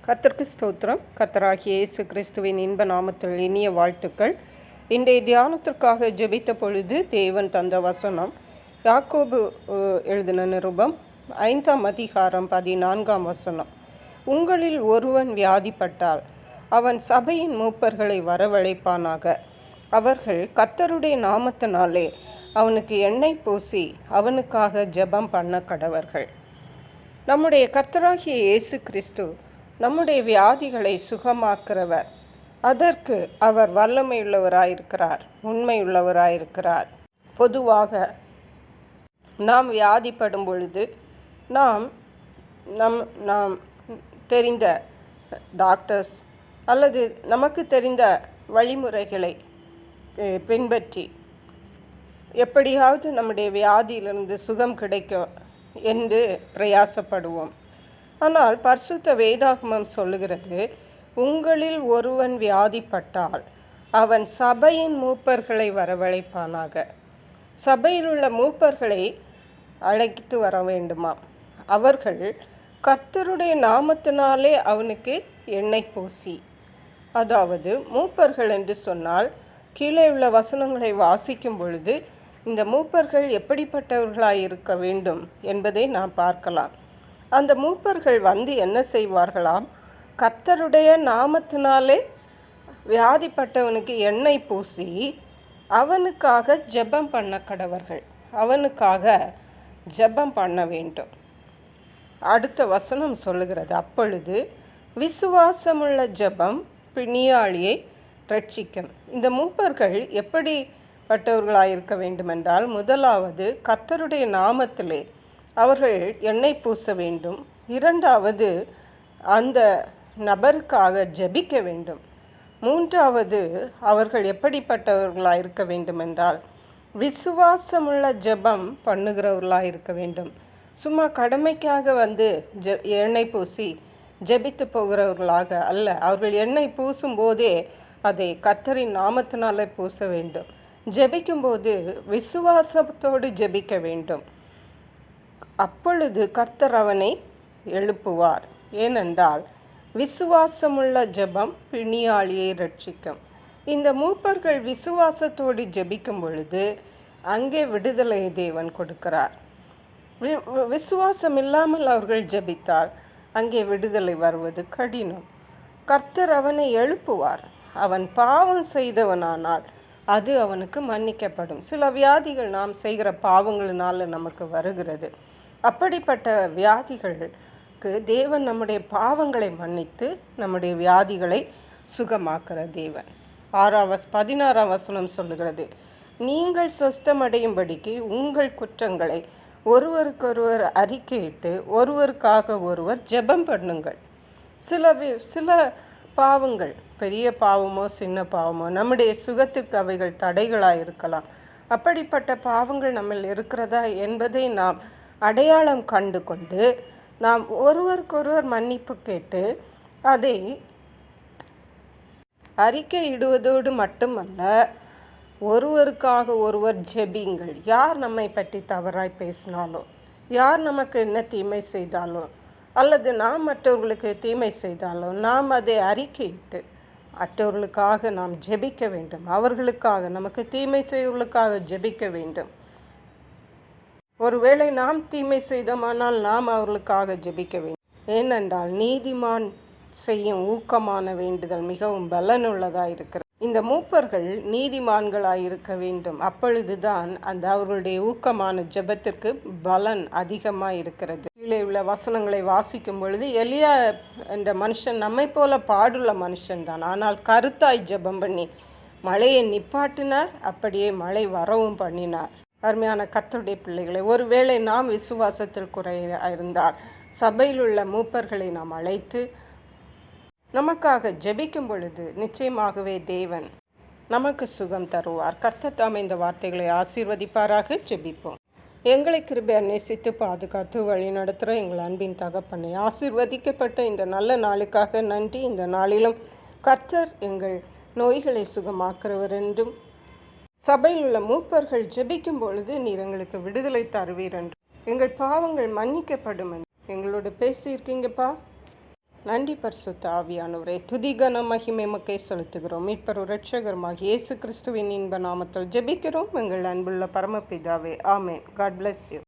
கர்த்தருக்கு ஸ்தோத்திரம். கர்த்தராகிய இயேசு கிறிஸ்துவின் இன்ப நாமத்தில் இனிய வாழ்த்துக்கள். இன்றைய தியானத்திற்காக ஜெபித்த பொழுது தேவன் தந்த வசனம் யாக்கோபு எழுதின நிருபம் 5ஆம் அதிகாரம் 14ஆம் வசனம். உங்களில் ஒருவன் வியாதிப்பட்டால் அவன் சபையின் மூப்பர்களை வரவழைப்பானாக. அவர்கள் கர்த்தருடைய நாமத்தினாலே அவனுக்கு எண்ணெய் பூசி அவனுக்காக ஜெபம் பண்ண கடவர்கள். நம்முடைய கர்த்தராகிய இயேசு கிறிஸ்து நம்முடைய வியாதிகளை சுகமாக்குறவர். அதற்கு அவர் வல்லமையுள்ளவராயிருக்கிறார், உண்மையுள்ளவராயிருக்கிறார். பொதுவாக நாம் வியாதிப்படும் பொழுது நாம் தெரிந்த டாக்டர்ஸ் அல்லது நமக்கு தெரிந்த வழிமுறைகளை பின்பற்றி எப்படியாவது நம்முடைய வியாதியிலிருந்து சுகம் கிடைக்கும் என்று பிரயாசப்படுவோம். ஆனால் பரிசுத்த வேதாகமம் சொல்லுகிறது, உங்களில் ஒருவன் வியாதிப்பட்டால் அவன் சபையின் மூப்பர்களை வரவழைப்பானாக. சபையில் உள்ள மூப்பர்களை அழைத்து வர வேண்டுமாம். அவர்கள் கர்த்தருடைய நாமத்தினாலே அவனுக்கு எண்ணெய் பூசி, அதாவது மூப்பர்கள் என்று சொன்னால் கீழே உள்ள வசனங்களை வாசிக்கும் பொழுது இந்த மூப்பர்கள் எப்படிப்பட்டவர்களாய் இருக்க வேண்டும் என்பதை நாம் பார்க்கலாம். அந்த மூப்பர்கள் வந்து என்ன செய்வார்களாம்? கர்த்தருடைய நாமத்தினாலே வியாதிப்பட்டவனுக்கு எண்ணெய் பூசி அவனுக்காக ஜெபம் பண்ண கடவர்கள். அவனுக்காக ஜெபம் பண்ண வேண்டும். அடுத்த வசனம் சொல்லுகிறது, அப்பொழுது விசுவாசமுள்ள ஜெபம் பிணியாளியை ரட்சிக்கும். இந்த மூப்பர்கள் எப்படிப்பட்டவர்களாயிருக்க வேண்டுமென்றால், முதலாவது கர்த்தருடைய நாமத்திலே அவர்கள் எண்ணெய் பூச வேண்டும். இரண்டாவது அந்த நபருக்காக ஜெபிக்க வேண்டும். மூன்றாவது அவர்கள் எப்படிப்பட்டவர்களாக இருக்க வேண்டும் என்றால் விசுவாசமுள்ள ஜெபம் பண்ணுகிறவர்களாக இருக்க வேண்டும். சும்மா கடமைக்காக வந்து எண்ணெய் பூசி ஜெபித்து போகிறவர்களாக அல்ல. அவர்கள் எண்ணெய் பூசும் போதே அதை கர்த்தரின் நாமத்தினாலே பூச வேண்டும். ஜெபிக்கும்போது விசுவாசத்தோடு ஜெபிக்க வேண்டும். அப்பொழுது கர்த்தர் அவனை எழுப்புவார். ஏனென்றால் விசுவாசமுள்ள ஜெபம் பிணியாளியை ரட்சிக்கும். இந்த மூப்பர்கள் விசுவாசத்தோடு ஜெபிக்கும் பொழுது அங்கே விடுதலை தேவன் கொடுக்கிறார். விசுவாசம் இல்லாமல் அவர்கள் ஜெபித்தால் அங்கே விடுதலை வருவது கடினம். கர்த்தர் அவனை எழுப்புவார். அவன் பாவம் செய்தவனானால் அது அவனுக்கு மன்னிக்கப்படும். சில வியாதிகள் நாம் செய்கிற பாவங்களினால நமக்கு வருகிறது. அப்படிப்பட்ட வியாதிகளுக்கு தேவன் நம்முடைய பாவங்களை மன்னித்து நம்முடைய வியாதிகளை சுகமாக்குற தேவன். 16ஆம் வசனம் சொல்லுகிறது, நீங்கள் சொஸ்தமடையும்படிக்கு உங்கள் குற்றங்களை ஒருவருக்கொருவர் அறிக்கையிட்டு ஒருவருக்காக ஒருவர் ஜெபம் பண்ணுங்கள். சில பாவங்கள், பெரிய பாவமோ சின்ன பாவமோ, நம்முடைய சுகத்துக்கு அவைகள் தடைகளாக இருக்கலாம். அப்படிப்பட்ட பாவங்கள் நம்மில் இருக்கிறதா என்பதை நாம் அடையாளம் கண்டு கொண்டு நாம் ஒருவருக்கொருவர் மன்னிப்பு கேட்டு அதை அறிக்கையிடுவதோடு மட்டுமல்ல, ஒருவருக்காக ஒருவர் ஜெபிங்கள். யார் நம்மை பற்றி தவறாய் பேசினாலோ, யார் நமக்கு என்ன தீமை செய்தாலோ, அல்லது நாம் மற்றவர்களுக்கு தீமை செய்தாலோ நாம் அதை அறிக்கையிட்டு மற்றவர்களுக்காக நாம் ஜெபிக்க வேண்டும். அவர்களுக்காக, நமக்கு தீமை செய்வர்களுக்காக ஜெபிக்க வேண்டும். ஒருவேளை நாம் தீமை செய்தோமானால் நாம் அவர்களுக்காக ஜெபிக்க வேண்டும். ஏனென்றால் நீதிமான் செய்யும் ஊக்கமான வேண்டுதல் மிகவும் பலனுள்ளதாக இருக்கிறது. இந்த மூப்பர்கள் நீதிமான்களாக இருக்க வேண்டும். அப்பொழுதுதான் அந்த அவர்களுடைய ஊக்கமான ஜெபத்திற்கு பலன் அதிகமாக இருக்கிறது. கீழே உள்ள வசனங்களை வாசிக்கும் பொழுது எலியா என்ற மனுஷன் நம்மை போல பாடுள்ள மனுஷன்தான். ஆனால் கருத்தாய் ஜெபம் பண்ணி மழையை நிப்பாட்டினார், அப்படியே மழை வரவும் பண்ணினார். அருமையான கர்த்தருடைய பிள்ளைகளை, ஒருவேளை நாம் விசுவாசத்தில் குறைய இருந்தால் சபையில் உள்ள மூப்பர்களை நாம் அழைத்து நமக்காக ஜெபிக்கும் பொழுது நிச்சயமாகவே தேவன் நமக்கு சுகம் தருவார். கர்த்தர் தாமே இந்த வார்த்தைகளை ஆசீர்வதிப்பாராக. ஜெபிப்போம். எங்களை கிருபை நேசித்து பாதுகாத்து வழி நடத்துகிற எங்கள் அன்பின் தகப்பனை, ஆசீர்வதிக்கப்பட்ட இந்த நல்ல நாளுக்காக நன்றி. இந்த நாளிலும் கர்த்தர் எங்கள் நோய்களை சுகமாக்குறவர் என்றும் சபையில் உள்ள மூப்பர்கள் ஜெபிக்கும் பொழுது நீர் எங்களுக்கு விடுதலை தருவீர் என்று, எங்கள் பாவங்கள் மன்னிக்கப்படும் என்று எங்களோடு பேசியிருக்கீங்கப்பா. நன்றி பரிசுத்த ஆவியானவரே. துதிகன மகிமை மக்கை செலுத்துகிறோம். மீட்பர் இரட்சகருமாகிய இயேசு கிறிஸ்துவின் இன்ப நாமத்தில் ஜெபிக்கிறோம் எங்கள் அன்புள்ள பரமபிதாவே. ஆமென். God bless you.